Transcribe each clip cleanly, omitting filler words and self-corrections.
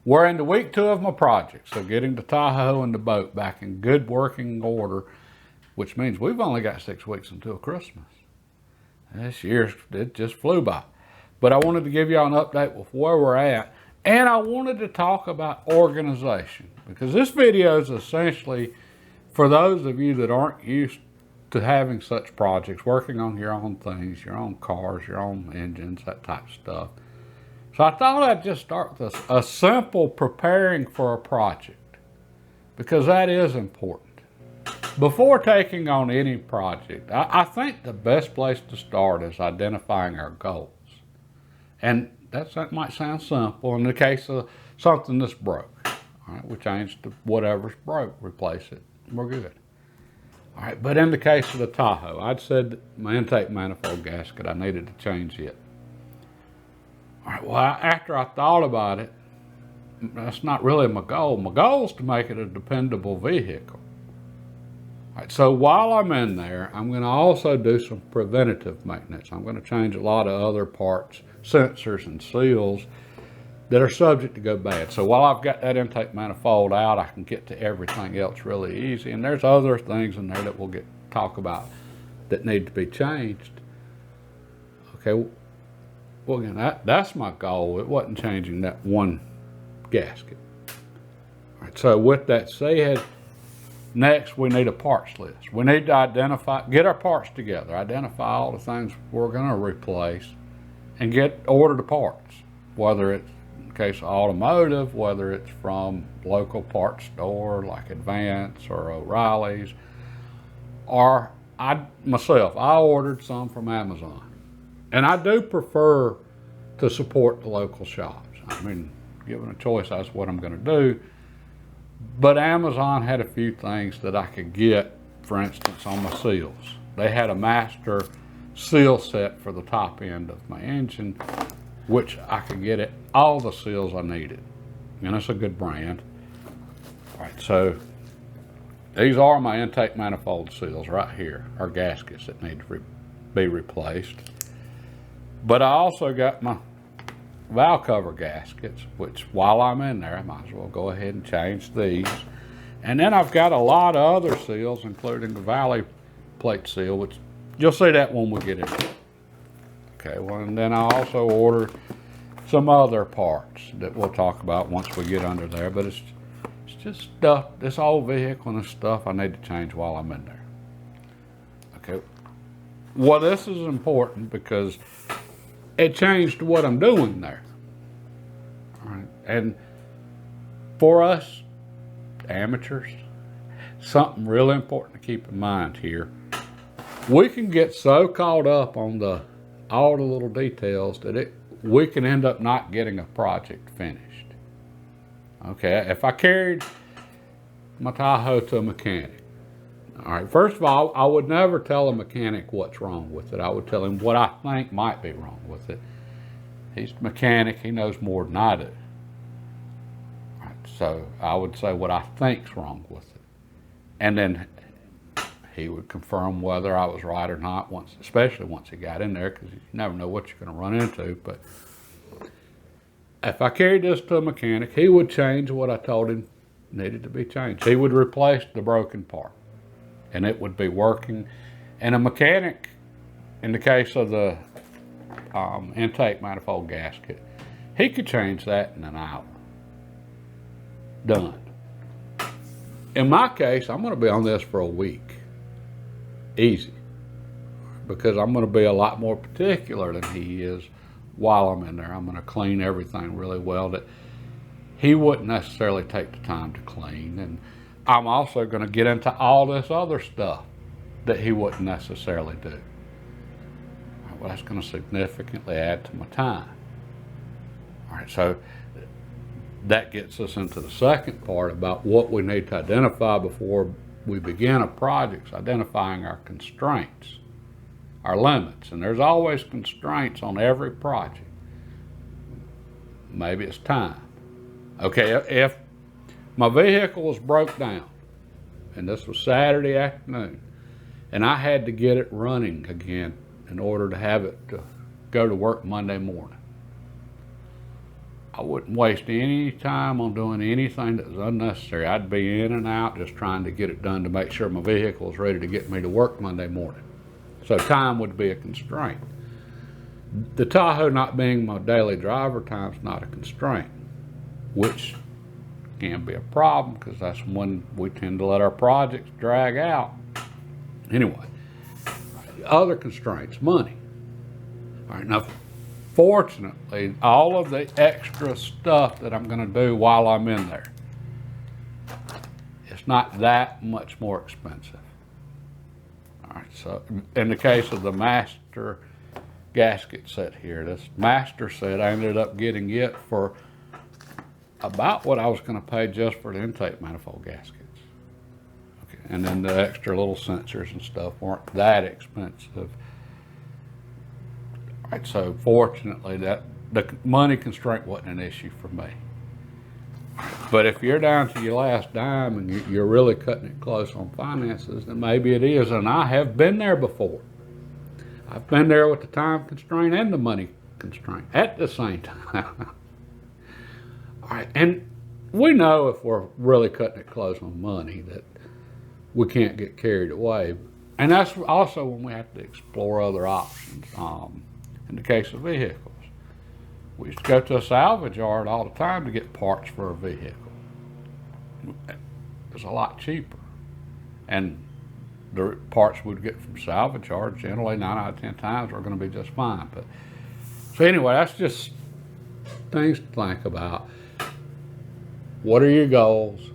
We're into week 2 of my project, so getting the Tahoe and the boat back in good working order, which means we've only got 6 weeks until Christmas. This year, it just flew by. But I wanted to give y'all an update with where we're at, and I wanted to talk about organization, because this video is essentially for those of you that aren't used to having such projects, working on your own things, your own cars, your own engines, that type of stuff. So I thought I'd just start with a simple preparing for a project, because that is important. Before taking on any project, I think the best place to start is identifying our goals. And that might sound simple. In the case of something that's broke, all right, we change to whatever's broke, replace it, we're good. All right, but in the case of the Tahoe, I'd said my intake manifold gasket, I needed to change it. All right, well, after I thought about it, that's not really my goal. My goal is to make it a dependable vehicle. All right, so while I'm in there, I'm going to also do some preventative maintenance. I'm going to change a lot of other parts, sensors and seals that are subject to go bad. So while I've got that intake manifold out, I can get to everything else really easy. And there's other things in there that we'll talk about that need to be changed. Okay. Well, again, that's my goal. It wasn't changing that one gasket. All right, so with that said, next we need a parts list. We need to get our parts together, identify all the things we're going to replace, and order the parts, whether it's in the case of automotive, whether it's from local parts store like Advance or O'Reilly's, or I ordered some from Amazon. And I do prefer to support the local shops. I mean, given a choice, that's what I'm going to do. But Amazon had a few things that I could get, for instance, on my seals. They had a master seal set for the top end of my engine, which I could get at all the seals I needed. And it's a good brand. All right, so these are my intake manifold seals right here, or gaskets that need to be replaced. But I also got my valve cover gaskets, which while I'm in there, I might as well go ahead and change these. And then I've got a lot of other seals, including the Valley plate seal, which you'll see that when we get in there. Okay, well, and then I also ordered some other parts that we'll talk about once we get under there, but it's just stuff, this old vehicle and this stuff I need to change while I'm in there. Okay, well, this is important because it changed what I'm doing there. All right. And for us amateurs, something really important to keep in mind here. We can get so caught up on all the little details that we can end up not getting a project finished. Okay, if I carried my Tahoe to a mechanic, all right, first of all, I would never tell a mechanic what's wrong with it. I would tell him what I think might be wrong with it. He's a mechanic, he knows more than I do. All right, so I would say what I think's wrong with it. And then he would confirm whether I was right or not, especially once he got in there, because you never know what you're going to run into. But if I carried this to a mechanic, he would change what I told him needed to be changed. He would replace the broken part, and it would be working. And a mechanic, in the case of the intake manifold gasket, he could change that in an hour. Done. In my case, I'm going to be on this for a week. Easy. Because I'm going to be a lot more particular than he is while I'm in there. I'm going to clean everything really well that he wouldn't necessarily take the time to clean. And I'm also going to get into all this other stuff that he wouldn't necessarily do. Well, that's going to significantly add to my time. All right, so that gets us into the second part about what we need to identify before we begin a project, identifying our constraints, our limits. And there's always constraints on every project. Maybe it's time. Okay, if my vehicle was broke down, and this was Saturday afternoon, and I had to get it running again in order to have it to go to work Monday morning, I wouldn't waste any time on doing anything that was unnecessary. I'd be in and out just trying to get it done to make sure my vehicle is ready to get me to work Monday morning. So time would be a constraint. The Tahoe not being my daily driver, time's not a constraint, which can be a problem because that's when we tend to let our projects drag out. Anyway, other constraints, money. All right, now fortunately, all of the extra stuff that I'm going to do while I'm in there, it's not that much more expensive. All right, so in the case of the master gasket set here, this master set, I ended up getting it for about what I was going to pay just for the intake manifold gaskets. Okay, and then the extra little sensors and stuff weren't that expensive. All right, so fortunately that the money constraint wasn't an issue for me. But if you're down to your last dime and you're really cutting it close on finances, then maybe it is. And I have been there before. I've been there with the time constraint and the money constraint at the same time. All right, and we know if we're really cutting it close on money that we can't get carried away. And that's also when we have to explore other options. In the case of vehicles, we used to go to a salvage yard all the time to get parts for a vehicle. It's a lot cheaper. And the parts we'd get from salvage yards, generally 9 out of 10 times, are going to be just fine. But so anyway, that's just things to think about. What are your goals?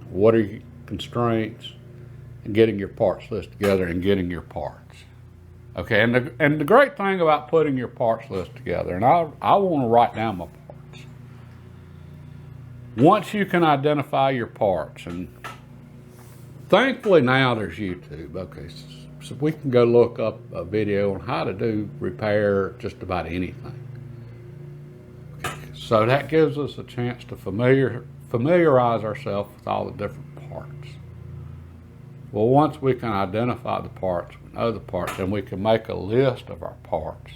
What are your constraints? And getting your parts list together and getting your parts. Okay, and the great thing about putting your parts list together, and I want to write down my parts. Once you can identify your parts, and thankfully now there's YouTube. Okay, so we can go look up a video on how to repair just about anything. Okay, so that gives us a chance to familiarize ourselves with all the different parts. Well, once we can identify the parts, we know the parts, and we can make a list of our parts.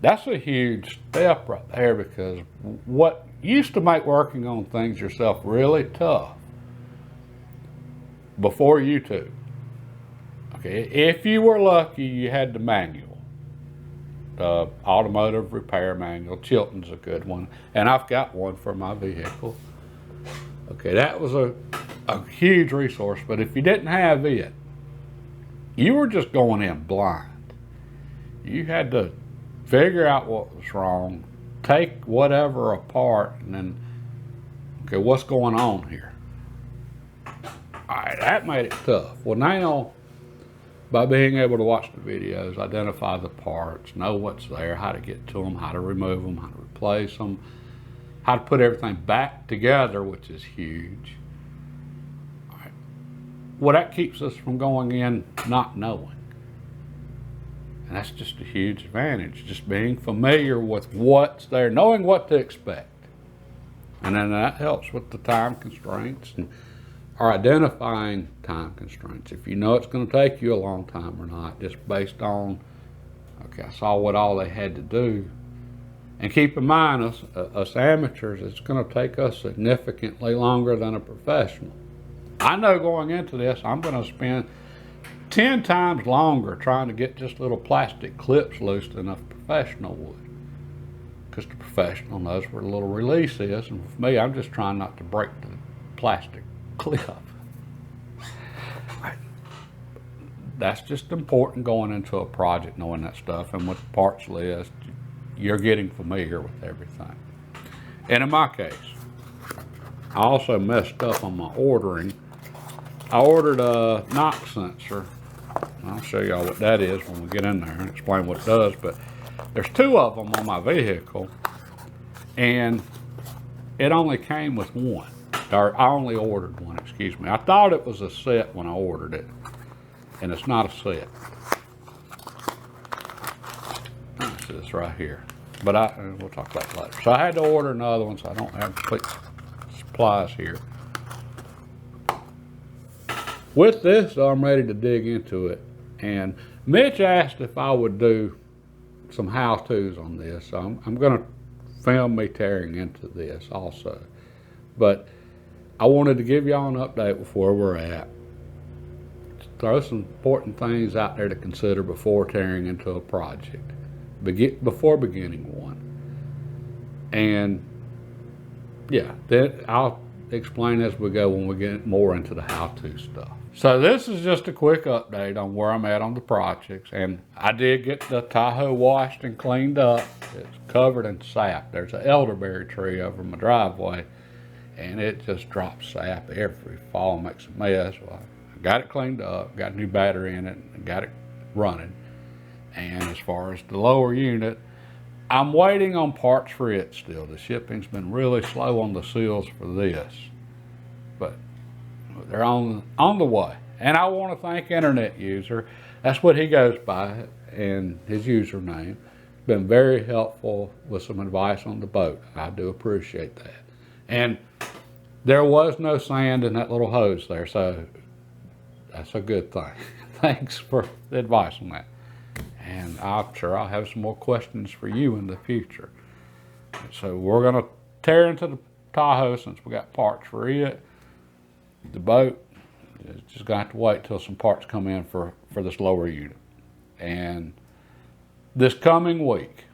That's a huge step right there, because what used to make working on things yourself really tough before YouTube. Okay, if you were lucky, you had the manual, the automotive repair manual. Chilton's a good one, and I've got one for my vehicle. Okay, that was a huge resource, but if you didn't have it, you were just going in blind. You had to figure out what was wrong, take whatever apart, and then, okay, what's going on here? All right, that made it tough. Well, now, by being able to watch the videos, identify the parts, know what's there, how to get to them, how to remove them, how to replace them, how to put everything back together, which is huge. All right. Well, that keeps us from going in not knowing. And that's just a huge advantage, just being familiar with what's there, knowing what to expect. And then that helps with the time constraints and or identifying time constraints. If you know it's going to take you a long time or not, just based on, okay, I saw what all they had to do. And keep in mind, us amateurs, it's going to take us significantly longer than a professional. I know going into this, I'm going to spend 10 times longer trying to get just little plastic clips loose than a professional would. Because the professional knows where the little release is, and for me, I'm just trying not to break the plastic clip. That's just important going into a project, knowing that stuff, and with the parts list, you're getting familiar with everything. And in my case, I also messed up on my ordering. I ordered a knock sensor. I'll show y'all what that is when we get in there and explain what it does, but there's 2 of them on my vehicle, and it only came with one. Or I only ordered one, excuse me. I thought it was a set when I ordered it, and it's not a set. This is right here, but we'll talk about it later. So I had to order another one, so I don't have complete supplies here. With this, I'm ready to dig into it, and Mitch asked if I would do some how-tos on this. So I'm going to film me tearing into this also. But I wanted to give y'all an update with where we're at. Throw some important things out there to consider before tearing into a project, before beginning one. And yeah, then I'll explain as we go when we get more into the how-to stuff. So this is just a quick update on where I'm at on the projects. And I did get the Tahoe washed and cleaned up. It's covered in sap. There's an elderberry tree over my driveway, and it just drops sap every fall, makes a mess. Well, I got it cleaned up, got a new battery in it, and got it running. And as far as the lower unit, I'm waiting on parts for it still. The shipping's been really slow on the seals for this, but they're on the way. And I want to thank Internet User. That's what he goes by, and his username. Been very helpful with some advice on the boat. I do appreciate that. And there was no sand in that little hose there, so that's a good thing. Thanks for the advice on that. And I'm sure I'll have some more questions for you in the future. So we're going to tear into the Tahoe since we got parts for it. The boat is just going to have to wait till some parts come in for this lower unit. And this coming week,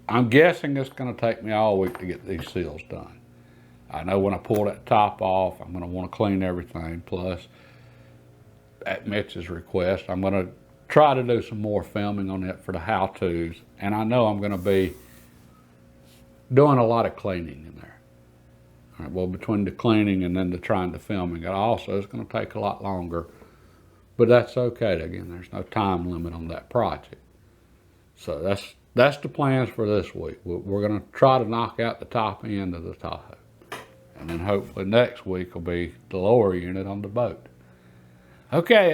I'm guessing it's going to take me all week to get these seals done. I know when I pull that top off, I'm going to want to clean everything. Plus, at Mitch's request, I'm going to try to do some more filming on it for the how-tos. And I know I'm going to be doing a lot of cleaning in there. All right, well, between the cleaning and then the trying to filming, it also is going to take a lot longer. But that's okay. Again, there's no time limit on that project. So that's the plans for this week. We're going to try to knock out the top end of the Tahoe. And then hopefully next week will be the lower unit on the boat. Okay,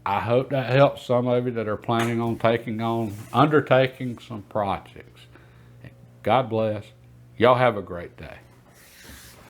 I hope that helps some of you that are planning on undertaking some projects. God bless. Y'all have a great day.